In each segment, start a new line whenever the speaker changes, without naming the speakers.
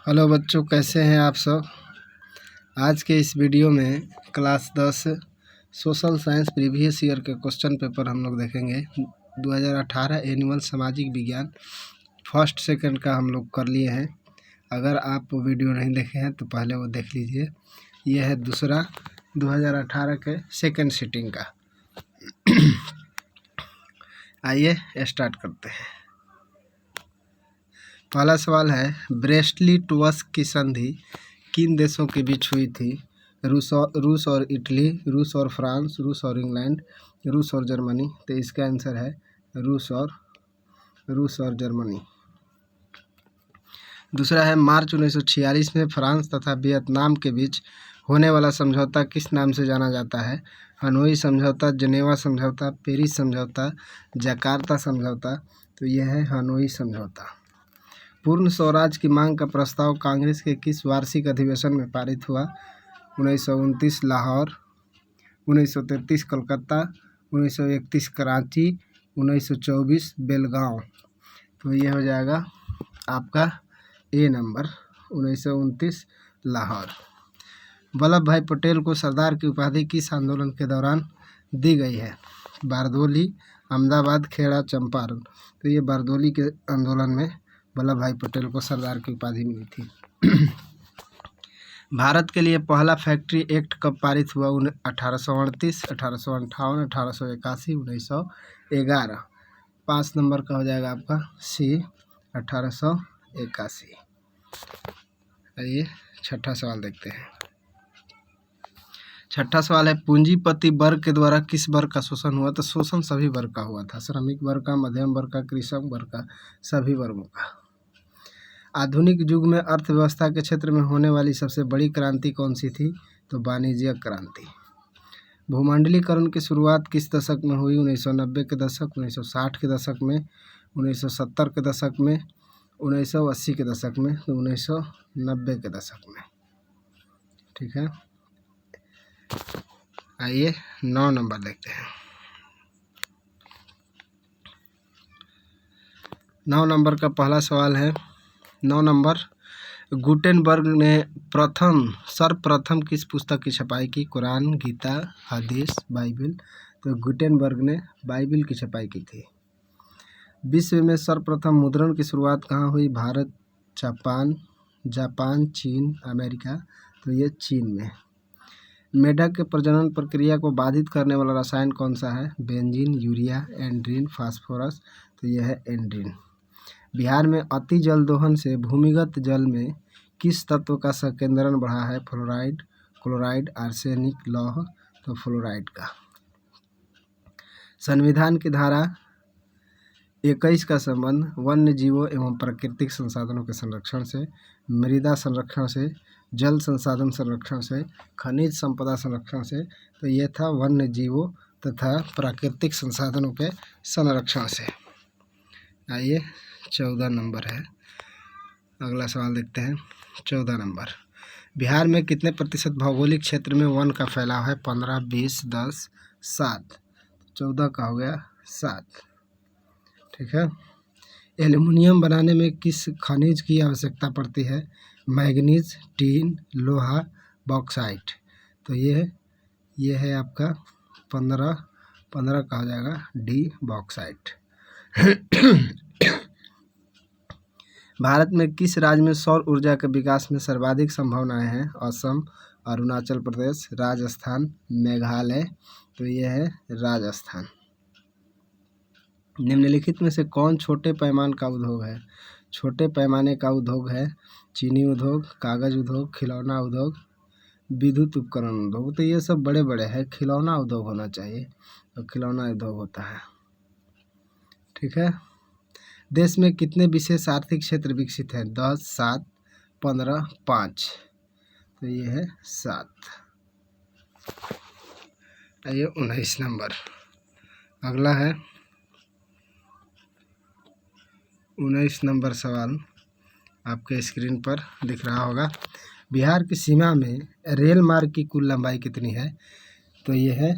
Hello बच्चों, कैसे हैं आप सब। आज के इस वीडियो में class 10 social science previous year के क्वेश्चन पेपर हम लोग देखेंगे। 2018 एनुअल सामाजिक विज्ञान फर्स्ट सेकंड का हम लोग कर लिए हैं। अगर आप वीडियो नहीं देखे हैं तो पहले वो देख लीजिए। यह है दूसरा 2018 के सेकंड सिटिंग का। आइए स्टार्ट करते हैं। पहला सवाल है, ब्रेस्टली-टूव्स की संधि किन देशों के बीच हुई थी? रूस और इटली, रूस और फ्रांस, रूस और इंग्लैंड, रूस और जर्मनी। तो इसका आंसर है रूस और जर्मनी। दूसरा है, मार्च 1946 में फ्रांस तथा वियतनाम के बीच होने वाला समझौता किस नाम से जाना जाता है? हनोई समझौता, जेनेवा समझौता, पेरिस समझौता, जकार्ता समझौता। तो यह है हनोई समझौता। पूर्ण स्वराज की मांग का प्रस्ताव कांग्रेस के किस वार्षिक अधिवेशन में पारित हुआ? 1929 लाहौर, 1933 कलकत्ता, 1931 कराची, 1924 बेलगांव। तो ये हो जाएगा आपका ए नंबर, 1929 लाहौर। वल्लभ भाई पटेल को सरदार की उपाधि किस आंदोलन के दौरान दी गई है? बारदोली, अहमदाबाद, खेड़ा, चंपारण। तो ये बारदोली के आंदोलन में वल्लभ भाई पटेल को सरदार की उपाधि मिली थी। भारत के लिए पहला फैक्ट्री एक्ट कब पारित हुआ? 1838, 1858, 1881, 1911। 5 नंबर का हो जाएगा आपका सी, 1881। आइए छठा सवाल देखते हैं। छठा सवाल है, पूंजीपति वर्ग के द्वारा किस वर्ग का शोषण हुआ? तो शोषण सभी वर्ग का हुआ था, श्रमिक वर्ग का, मध्यम वर्ग का, कृषक वर्ग का, सभी वर्गों का। आधुनिक युग में अर्थव्यवस्था के क्षेत्र में होने वाली सबसे बड़ी क्रांति कौन सी थी? तो वाणिज्यिक क्रांति। भूमंडलीकरण की शुरुआत किस दशक में हुई? 1990 के दशक, 1960 के दशक में, 1970 के दशक में, 1980 के दशक में। तो 1990 के दशक में। ठीक है, आइए 9 नंबर देखते हैं। 9 नंबर का पहला सवाल है। 9 नंबर, गुटेनबर्ग ने सर्वप्रथम किस पुस्तक की छपाई की? कुरान, गीता, हदीस, बाइबिल। तो गुटेनबर्ग ने बाइबिल की छपाई की थी। विश्व में सर्वप्रथम मुद्रण की शुरुआत कहाँ हुई? भारत, जापान, चीन, अमेरिका। तो ये चीन में। मेढक के प्रजनन प्रक्रिया को बाधित करने वाला रसायन कौन सा है? बेंजीन, यूरिया, एंड्रीन, फास्फोरस। तो यह है एंड्रीन। बिहार में अति जल दोहन से भूमिगत जल में किस तत्व का संकेंद्रण बढ़ा है? फ्लोराइड, क्लोराइड, आर्सेनिक, लौह। तो फ्लोराइड का। संविधान की धारा 21 का संबंध वन्य जीवों एवं प्राकृतिक संसाधनों के संरक्षण से, मृदा संरक्षण से, जल संसाधन संरक्षण से, खनिज संपदा संरक्षण से। तो ये था वन्य जीवों तथा प्राकृतिक संसाधनों के संरक्षण से। आइए 14 नंबर है, अगला सवाल देखते हैं। 14 नंबर, बिहार में कितने प्रतिशत भौगोलिक क्षेत्र में वन का फैलाव है? 15, 20, 10, 7। 14 का हो गया 7। ठीक है। एल्युमिनियम बनाने में किस खनिज की आवश्यकता पड़ती है? मैग्नीज, टीन, लोहा, बॉक्साइट। तो ये है आपका 15 का हो जाएगा डी, बॉक्साइट। भारत में किस राज्य में सौर ऊर्जा के विकास में सर्वाधिक संभावनाएं हैं? असम, अरुणाचल प्रदेश, राजस्थान, मेघालय। तो ये है राजस्थान। निम्नलिखित में से कौन छोटे पैमाने का उद्योग है? छोटे पैमाने का उद्योग है चीनी उद्योग, कागज उद्योग, खिलौना उद्योग, विद्युत उपकरण उद्योग। तो ये सब बड़े बड़े हैं, खिलौना उद्योग होना चाहिए, तो खिलौना उद्योग होता है। ठीक है। देश में कितने विशेष आर्थिक क्षेत्र विकसित हैं? 10, 7, 15, 5। तो ये है 7। आइए 19 नंबर, अगला है 19 नंबर सवाल आपके स्क्रीन पर दिख रहा होगा। बिहार की सीमा में रेल मार्ग की कुल लंबाई कितनी है? तो ये है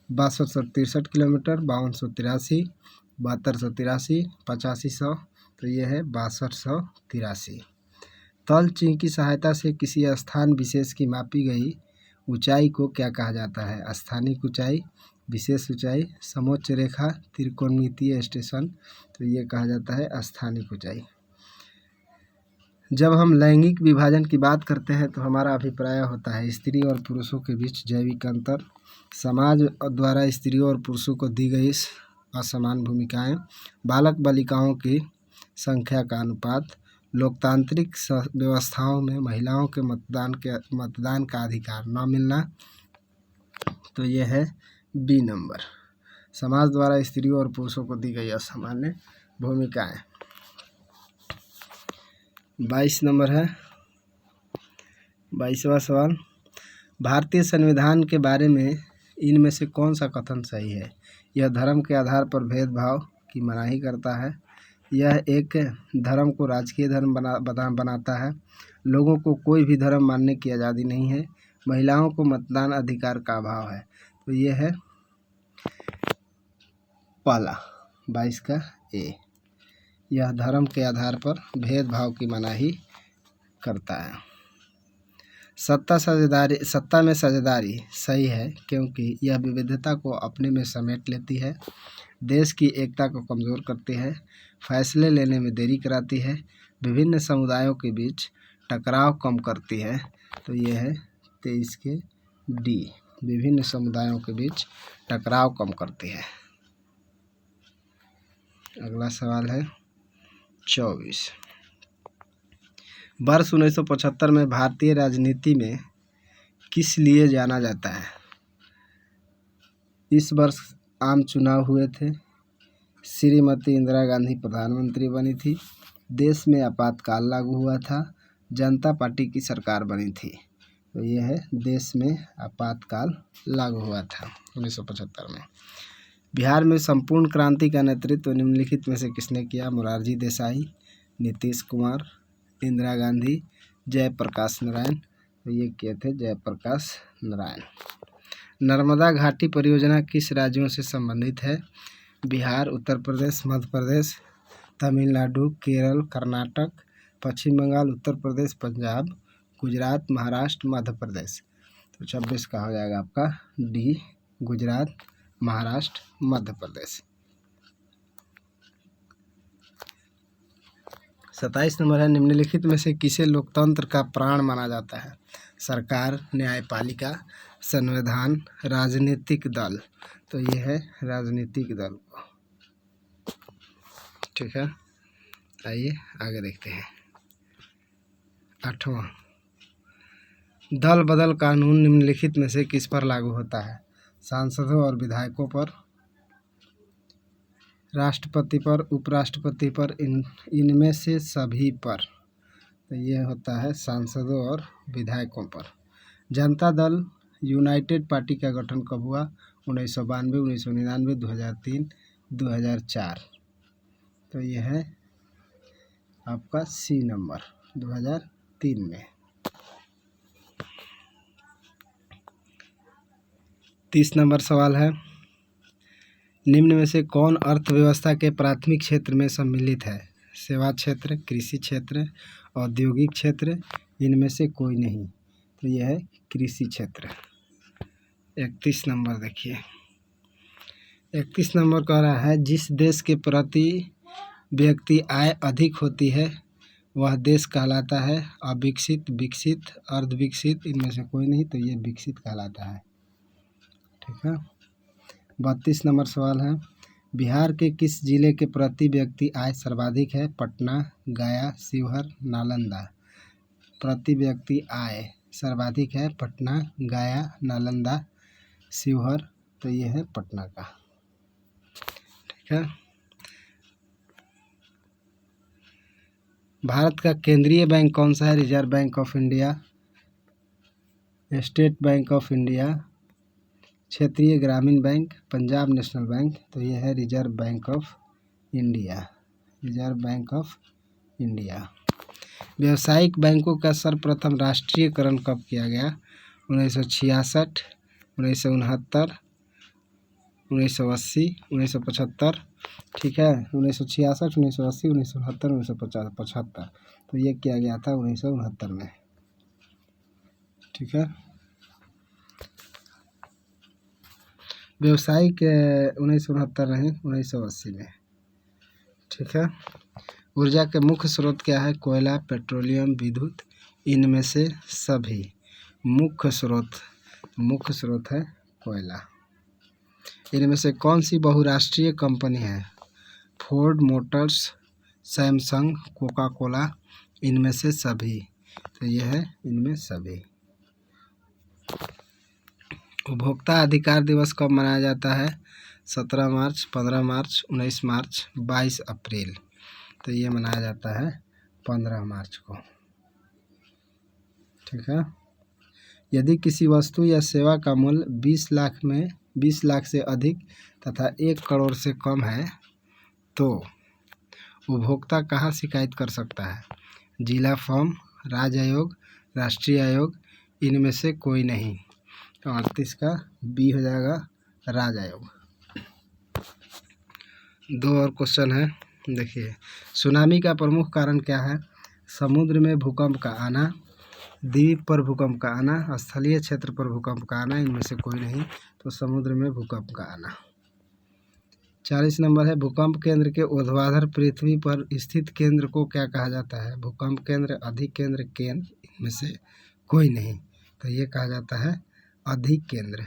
6263 किलोमीटर, 5283, 7283, 8500। तो ये है 6283। तल चिन्ह की सहायता से किसी स्थान विशेष की मापी गई ऊंचाई को क्या कहा जाता है? स्थानिक ऊंचाई, विशेष ऊंचाई, समोच्च रेखा, त्रिकोणमितीय स्टेशन। तो ये कहा जाता है स्थानिक ऊंचाई। जब हम लैंगिक विभाजन की बात करते हैं तो हमारा अभिप्राय होता है स्त्री और पुरुषों के बीच जैविक अंतर, समाज द्वारा स्त्रियों और पुरुषों को दी गई असमान भूमिकाएं, बालक बालिकाओं की संख्या का अनुपात, लोकतांत्रिक व्यवस्थाओं में महिलाओं के मतदान का अधिकार न मिलना। तो यह है बी नंबर, समाज द्वारा स्त्रियों और पुरुषों को दी गई असामान्य भूमिकाएं। 22 नंबर है, 22वां सवाल, भारतीय संविधान के बारे में इनमें से कौन सा कथन सही है? यह धर्म के आधार पर भेदभाव की मनाही करता है, यह एक धर्म को राजकीय धर्म बनाता है, लोगों को कोई भी धर्म मानने की आज़ादी नहीं है, महिलाओं को मतदान अधिकार का अभाव है। तो ये है पहला 22 का ए, यह धर्म के आधार पर भेदभाव की मनाही करता है। सत्ता में साझेदारी सही है क्योंकि यह विविधता को अपने में समेट लेती है, देश की एकता को कमज़ोर करती है, फैसले लेने में देरी कराती है, विभिन्न समुदायों के बीच टकराव कम करती है। तो यह है 23 के डी, विभिन्न समुदायों के बीच टकराव कम करती है। अगला सवाल है 24, वर्ष 1975 में भारतीय राजनीति में किस लिए जाना जाता है? इस वर्ष आम चुनाव हुए थे, श्रीमती इंदिरा गांधी प्रधानमंत्री बनी थी, देश में आपातकाल लागू हुआ था, जनता पार्टी की सरकार बनी थी। तो ये है देश में आपातकाल लागू हुआ था 1975 में। बिहार में संपूर्ण क्रांति का नेतृत्व निम्नलिखित में से किसने किया? मोरारजी देसाई, नीतीश कुमार, इंदिरा गांधी, जयप्रकाश नारायण। तो ये किए थे जयप्रकाश नारायण। नर्मदा घाटी परियोजना किस राज्यों से संबंधित है? बिहार, उत्तर प्रदेश, मध्य प्रदेश, तमिलनाडु, केरल, कर्नाटक, पश्चिम बंगाल, उत्तर प्रदेश, पंजाब, गुजरात, महाराष्ट्र, मध्य प्रदेश। तो 26 का हो जाएगा आपका डी, गुजरात, महाराष्ट्र, मध्य प्रदेश। 27 नंबर है, निम्नलिखित में से किसे लोकतंत्र का प्राण माना जाता है? सरकार, न्यायपालिका, संविधान, राजनीतिक दल। तो ये है राजनीतिक दल। ठीक है, आइए आगे देखते हैं। 8वां, दल बदल कानून निम्नलिखित में से किस पर लागू होता है? सांसदों और विधायकों पर, राष्ट्रपति पर, उपराष्ट्रपति पर, इनमें से सभी पर। तो ये होता है सांसदों और विधायकों पर। जनता दल यूनाइटेड पार्टी का गठन कब हुआ? 1992, 1999, 2003, 2004। तो ये है आपका सी नंबर, 2003 में। 30 नंबर सवाल है, निम्न में से कौन अर्थव्यवस्था के प्राथमिक क्षेत्र में सम्मिलित है? सेवा क्षेत्र, कृषि क्षेत्र, औद्योगिक क्षेत्र, इनमें से कोई नहीं। तो यह है कृषि क्षेत्र। 31 नंबर देखिए, 31 नंबर कह रहा है, जिस देश के प्रति व्यक्ति आय अधिक होती है वह देश कहलाता है अविकसित, विकसित, अर्धविकसित, इनमें से कोई नहीं। तो ये विकसित कहलाता है। ठीक है। 32 नंबर सवाल है, बिहार के किस जिले के प्रति व्यक्ति आय सर्वाधिक है? पटना, गया, शिवहर, नालंदा। प्रति व्यक्ति आय सर्वाधिक है पटना, गया, नालंदा, शिवहर। तो ये है पटना का। ठीक है। भारत का केंद्रीय बैंक कौन सा है? Reserve bank of India, state bank of India, क्षेत्रीय ग्रामीण बैंक, पंजाब नेशनल बैंक। तो ये है reserve bank of India, reserve bank of India. व्यावसायिक बैंकों का सर्वप्रथम राष्ट्रीयकरण कब किया गया? 1966, 1969, 1980, 1975, ठीक है। 1966, 1980, 1969, 1975, तो ये किया गया था 1969 में। ठीक है। व्यावसायिक 1969 नहीं, 1980 में। ठीक है। ऊर्जा के मुख्य स्रोत क्या है? कोयला, पेट्रोलियम, विद्युत, इनमें से सभी। मुख्य स्रोत है कोयला। इनमें से कौन सी बहुराष्ट्रीय कंपनी है? Ford Motors, Samsung, Coca Cola, इनमें से सभी। तो ये है इनमें सभी। उपभोक्ता अधिकार दिवस कब मनाया जाता है? 17 मार्च, 15 मार्च, 19 मार्च, 22 अप्रैल। तो ये मनाया जाता है 15 मार्च को। ठीक है। यदि किसी वस्तु या सेवा का मूल्य 20 लाख से अधिक तथा 1 करोड़ से कम है तो उपभोक्ता कहाँ शिकायत कर सकता है? जिला फॉर्म, राज्य आयोग, राष्ट्रीय आयोग, इनमें से कोई नहीं। तो 38 का बी हो जाएगा, राज्य आयोग। 2 और क्वेश्चन है, देखिए। सुनामी का प्रमुख कारण क्या है? समुद्र में भूकंप का आना, द्वीप पर भूकंप का आना, स्थलीय क्षेत्र पर भूकंप का आना, इनमें से कोई नहीं। तो समुद्र में भूकंप का आना। 40 नंबर है, भूकंप केंद्र के ऊर्ध्वाधर पृथ्वी पर स्थित केंद्र को क्या कहा जाता है? भूकंप केंद्र, अधिकेंद्र, केंद्र, इनमें से कोई नहीं। तो ये कहा जाता है अधिकेंद्र।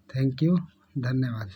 थैंक यू, धन्यवाद।